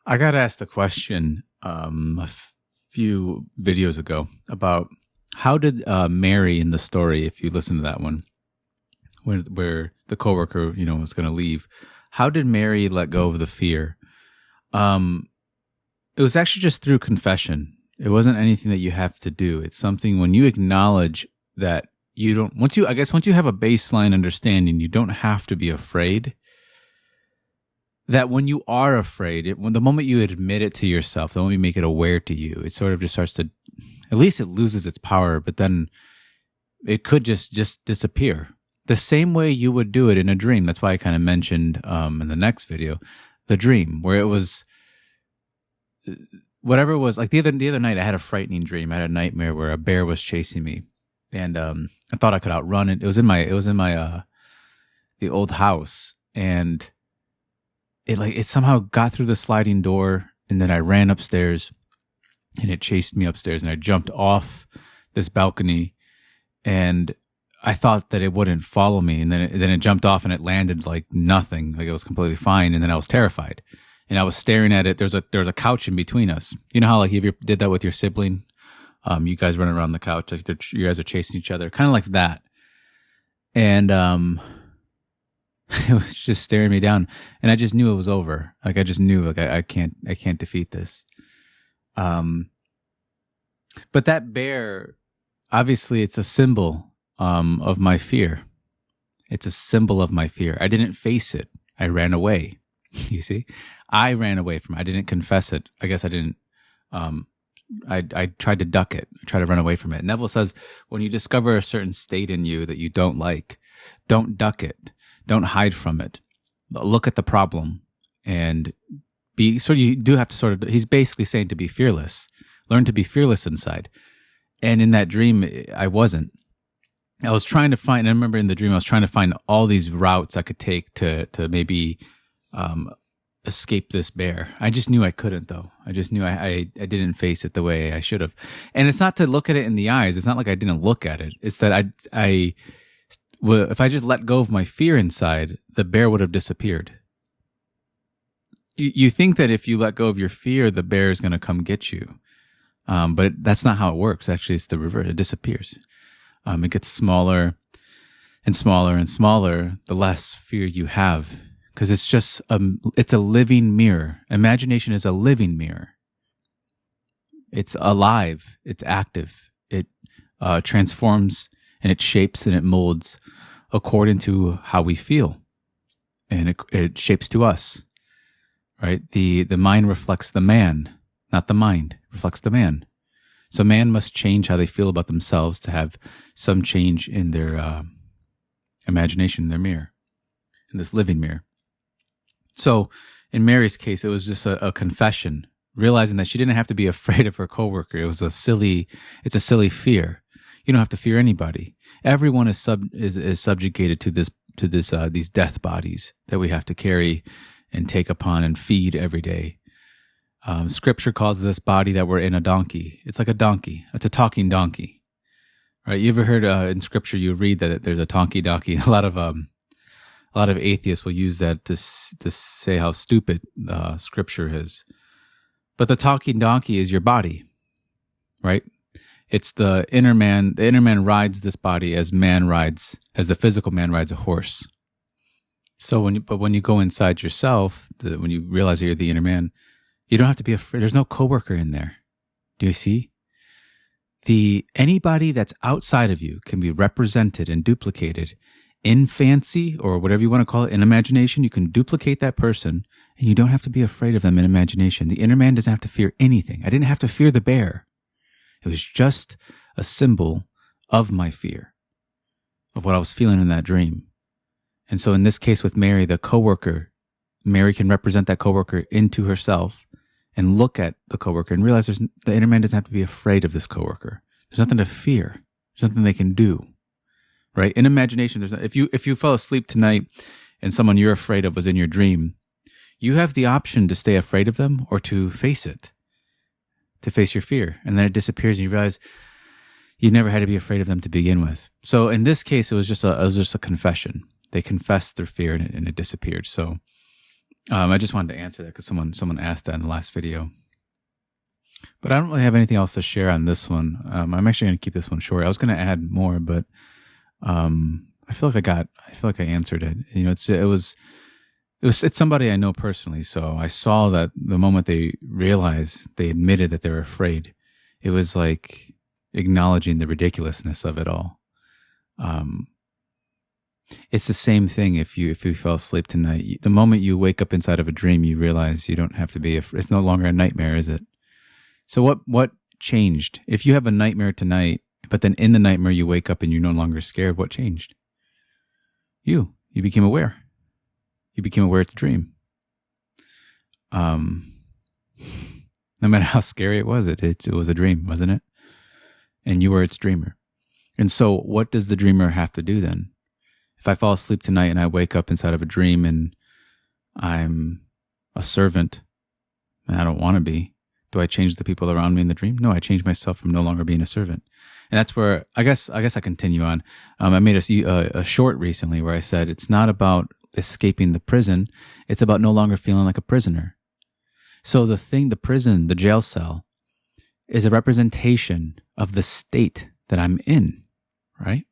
I got asked a question few videos ago about how did Mary in the story, if you listen to that one, where the coworker, was going to leave, how did Mary let go of the fear? It was actually just through confession. It wasn't anything that you have to do. It's something when you acknowledge that you don't, once you have a baseline understanding, you don't have to be afraid. That when you are afraid, when the moment you admit it to yourself, the moment you make it aware to you, it sort of just starts to, at least it loses its power, but then it could just disappear. The same way you would do it in a dream. That's why I kind of mentioned in the next video, the dream, where it was, whatever it was, like the other night I had a frightening dream. I had a nightmare where a bear was chasing me, and I thought I could outrun it. It was in my the old house, and it somehow got through the sliding door, and then I ran upstairs, and it chased me upstairs, and I jumped off this balcony, and I thought that it wouldn't follow me, and then it jumped off and it landed like nothing, like it was completely fine, and then I was terrified, and I was staring at it. There was a couch in between us. You know how like if you did that with your sibling, you guys running around the couch, like you guys are chasing each other, kind of like that, and it was just staring me down, and I just knew it was over. Like I just knew, like I can't defeat this. But that bear, obviously, it's a symbol of my fear. It's a symbol of my fear. I didn't face it. I ran away. You see, I ran away from it. I didn't confess it. I guess I didn't. I tried to duck it. I tried to run away from it. Neville says, when you discover a certain state in you that you don't like, don't duck it. Don't hide from it. Look at the problem and be you do have to he's basically saying to be fearless. Learn to be fearless inside. And in that dream, I wasn't. I was trying to find, I remember in the dream, I was trying to find all these routes I could take to maybe escape this bear. I just knew I couldn't, though. I just knew I didn't face it the way I should have. And it's not to look at it in the eyes. It's not like I didn't look at it. It's that if I just let go of my fear inside, the bear would have disappeared. You think that if you let go of your fear, the bear is going to come get you. But that's not how it works. Actually, it's the reverse. It disappears. It gets smaller and smaller and smaller the less fear you have, because it's just it's a living mirror. Imagination is a living mirror. It's alive. It's active. It transforms and it shapes and it molds according to how we feel, and it shapes to us. Right? The mind reflects the man, not the mind. It reflects the man. So man must change how they feel about themselves to have some change in their imagination, in their mirror, in this living mirror. So in Mary's case, it was just a confession, realizing that she didn't have to be afraid of her coworker. It's a silly fear. You don't have to fear anybody. Everyone is subjugated to these death bodies that we have to carry and take upon and feed every day. Scripture calls this body that we're in a donkey. It's like a donkey. It's a talking donkey, right? You ever heard in Scripture you read that there's a talking donkey? A lot of atheists will use that to say how stupid Scripture is. But the talking donkey is your body, right? It's the inner man. The inner man rides this body as the physical man rides a horse. So when you go inside yourself, when you realize that you're the inner man, you don't have to be afraid. There's no coworker in there. Do you see? Anybody that's outside of you can be represented and duplicated in fancy, or whatever you want to call it, in imagination. You can duplicate that person, and you don't have to be afraid of them in imagination. The inner man doesn't have to fear anything. I didn't have to fear the bear. It was just a symbol of my fear, of what I was feeling in that dream. And so in this case with Mary, the coworker, Mary can represent that coworker into herself and look at the coworker and realize the inner man doesn't have to be afraid of this coworker. There's nothing to fear. There's nothing they can do, right? In imagination, if you fell asleep tonight and someone you're afraid of was in your dream, you have the option to stay afraid of them or to face it, to face your fear. And then it disappears and you realize you never had to be afraid of them to begin with. So in this case, it was just a confession. They confessed their fear and it disappeared. So I just wanted to answer that because someone asked that in the last video. But I don't really have anything else to share on this one. I'm actually going to keep this one short. I was going to add more, but I feel like I answered it. It's somebody I know personally. So I saw that the moment they realized, they admitted that they were afraid, it was like acknowledging the ridiculousness of it all. It's the same thing if you fell asleep tonight. The moment you wake up inside of a dream, you realize you don't have to be it's no longer a nightmare, is it? So what changed? If you have a nightmare tonight, but then in the nightmare you wake up and you're no longer scared, what changed? You became aware. You became aware it's a dream. No matter how scary it was, it was a dream, wasn't it? And you were its dreamer. And so what does the dreamer have to do then? If I fall asleep tonight and I wake up inside of a dream and I'm a servant and I don't want to be, do I change the people around me in the dream? No, I change myself from no longer being a servant. And that's where I guess I continue on. I made a short recently where I said it's not about escaping the prison. It's about no longer feeling like a prisoner. So the prison, the jail cell is a representation of the state that I'm in, right?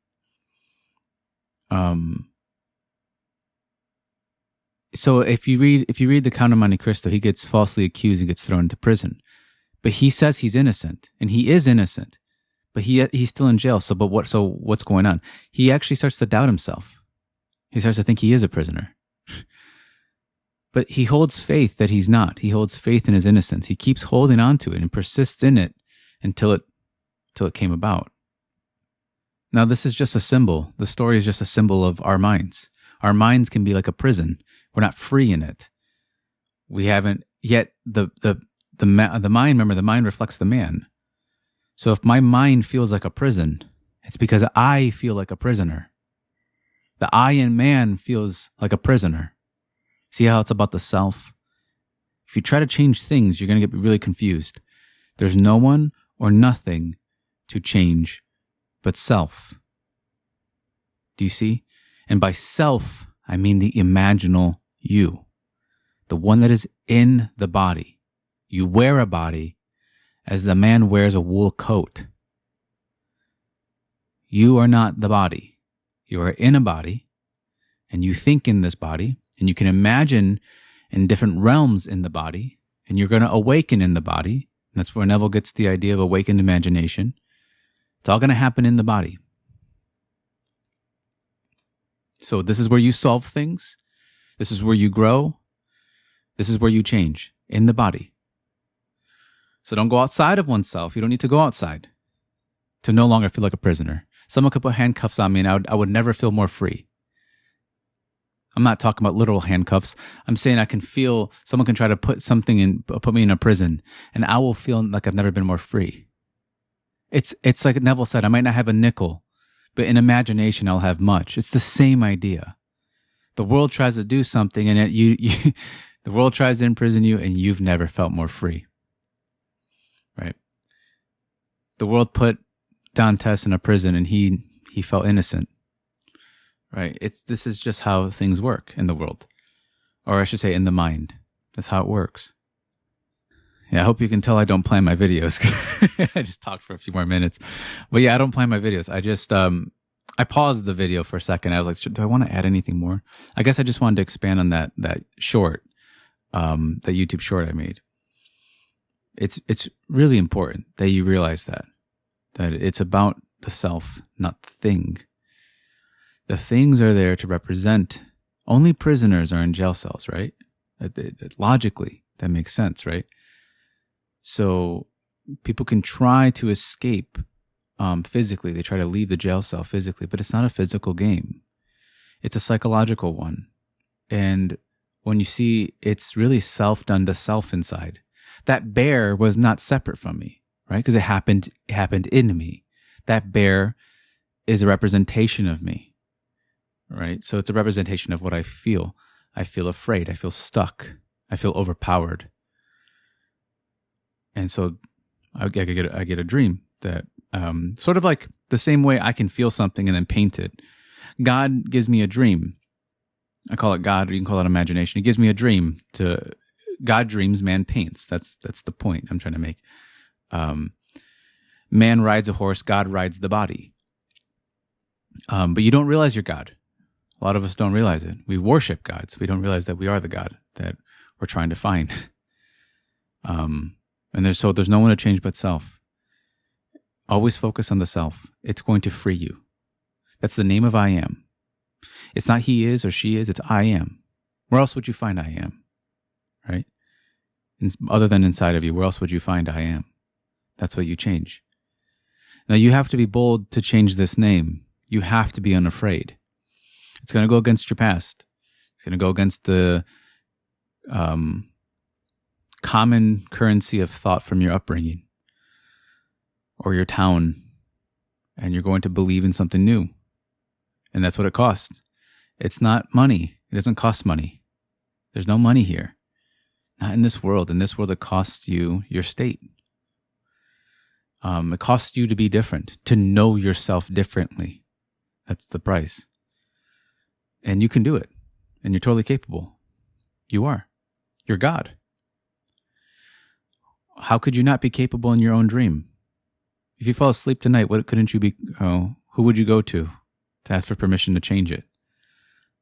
So if you read the Count of Monte Cristo, he gets falsely accused and gets thrown into prison. But he says he's innocent, and he is innocent, but he's still in jail. So what's going on? He actually starts to doubt himself. He starts to think he is a prisoner. But he holds faith that he's not. He holds faith in his innocence. He keeps holding on to it and persists in it until it came about. Now, this is just a symbol. The story is just a symbol of our minds. Our minds can be like a prison. We're not free in it. We haven't yet. The mind, remember, the mind reflects the man. So if my mind feels like a prison, it's because I feel like a prisoner. The I in man feels like a prisoner. See how it's about the self? If you try to change things, you're going to get really confused. There's no one or nothing to change but self. Do you see? And by self, I mean the imaginal you, the one that is in the body. You wear a body as the man wears a wool coat. You are not the body. You are in a body, and you think in this body, and you can imagine in different realms in the body, and you're going to awaken in the body. And that's where Neville gets the idea of awakened imagination. It's all going to happen in the body. So this is where you solve things. This is where you grow. This is where you change, in the body. So don't go outside of oneself. You don't need to go outside to no longer feel like a prisoner. Someone could put handcuffs on me and I would never feel more free. I'm not talking about literal handcuffs. I'm saying I can feel, someone can try to put me in a prison, and I will feel like I've never been more free. It's like Neville said, I might not have a nickel, but in imagination I'll have much. It's the same idea. The world tries to do something, and the world tries to imprison you, and you've never felt more free. Right? The world put Dantes in a prison, and he felt innocent. Right? This is just how things work in the world. Or I should say in the mind. That's how it works. Yeah, I hope you can tell I don't plan my videos. I just talked for a few more minutes. But yeah, I don't plan my videos. I just, I paused the video for a second. I was like, do I want to add anything more? I guess I just wanted to expand on that short, that YouTube short I made. It's really important that you realize that it's about the self, not the thing. The things are there to represent. Only prisoners are in jail cells, right? Logically, that makes sense, right? So people can try to escape physically. They try to leave the jail cell physically, but it's not a physical game. It's a psychological one. And when you see, it's really self done to self inside. That bear was not separate from me, right? Because it happened in me. That bear is a representation of me. Right? So it's a representation of what I feel. I feel afraid. I feel stuck. I feel overpowered. And so I get a dream that sort of like the same way I can feel something and then paint it. God gives me a dream I call it God, or you can call it imagination. It gives me a dream. God dreams, man paints. That's the point I'm trying to make. Man rides a horse, God rides the body. But you don't realize you're God. A lot of us don't realize it. We worship gods. We don't realize that we are the God that we're trying to find. And there's no one to change but self. Always focus on the self. It's going to free you. That's the name of I am. It's not he is or she is. It's I am. Where else would you find I am? Right? Other than inside of you, where else would you find I am? That's what you change. Now you have to be bold to change this name. You have to be unafraid. It's going to go against your past. It's going to go against the common currency of thought from your upbringing or your town, and you're going to believe in something new. And that's what it costs. It's not money. It doesn't cost money. There's no money here. Not in this world. In this world, it costs you your state. It costs you to be different, to know yourself differently. That's the price. And you can do it. And you're totally capable. You are. You're God. How could you not be capable in your own dream? If you fall asleep tonight, what couldn't you be? Who would you go to ask for permission to change it?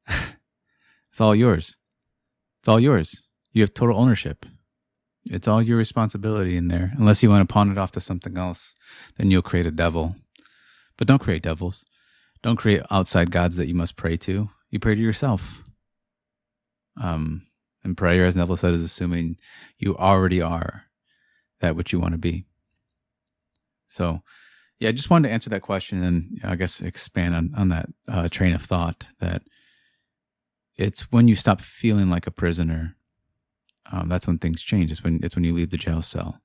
It's all yours. It's all yours. You have total ownership. It's all your responsibility in there. Unless you want to pawn it off to something else, then you'll create a devil. But don't create devils. Don't create outside gods that you must pray to. You pray to yourself. And prayer, as Neville said, is assuming you already are that which you want to be. So, yeah, I just wanted to answer that question and I guess expand on that train of thought, that it's when you stop feeling like a prisoner, that's when things change. It's when you leave the jail cell.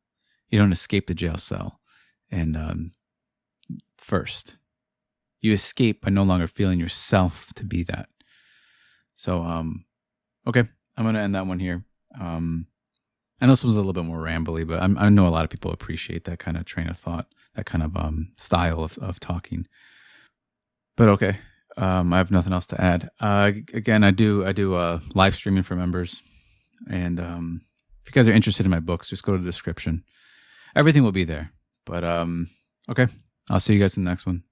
You don't escape the jail cell. And first, you escape by no longer feeling yourself to be that. So, okay, I'm going to end that one here. I know this was a little bit more rambly, but I know a lot of people appreciate that kind of train of thought, that kind of style of talking. But okay, I have nothing else to add. Again, I do live streaming for members, and if you guys are interested in my books, just go to the description. Everything will be there. But okay, I'll see you guys in the next one.